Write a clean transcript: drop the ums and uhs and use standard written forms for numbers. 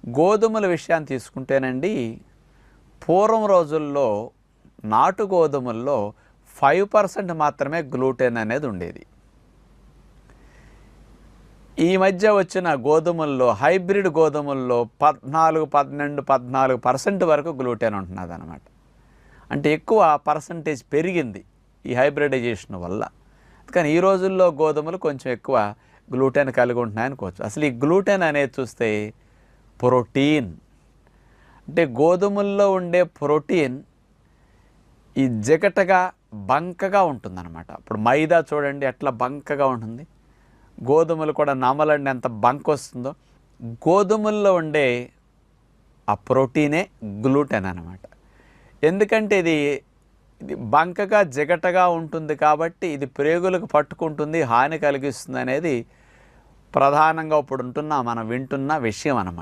గోధుమల విషయాన్ని తీసుకుంటేనండి, పూర్వం రోజుల్లో నాటు గోధుమల్లో 5% మాత్రమే గ్లూటెన్ అనేది ఉండేది. ఈ మధ్య వచ్చిన గోధుమల్లో, హైబ్రిడ్ గోధుమల్లో 14, 12, 14% వరకు గ్లూటెన్ ఉంటున్నదన్నమాట. అంటే ఎక్కువ పర్సంటేజ్ పెరిగింది ఈ హైబ్రిడైజేషన్ వల్ల. కానీ ఈ రోజుల్లో గోధుమలు కొంచెం ఎక్కువ గ్లూటెన్ కలిగి ఉంటున్నాయనుకోవచ్చు. అసలు ఈ గ్లూటెన్ అనేది చూస్తే ప్రోటీన్. అంటే గోధుమల్లో ఉండే ప్రోటీన్ ఈ జిగటగా బంకగా ఉంటుందన్నమాట. ఇప్పుడు మైదా చూడండి ఎట్లా బంకగా ఉంటుంది, గోధుమలు కూడా నమలండి ఎంత బంక వస్తుందో. గోధుమల్లో ఉండే ఆ ప్రోటీనే గ్లూటెన్ అన్నమాట. ఎందుకంటే ఇది బంకగా జిగటగా ఉంటుంది కాబట్టి ఇది ప్రేగులకు పట్టుకుంటుంది, హాని కలిగిస్తుంది అనేది ప్రధానంగా ఇప్పుడు మనం వింటున్న విషయం అన్నమాట.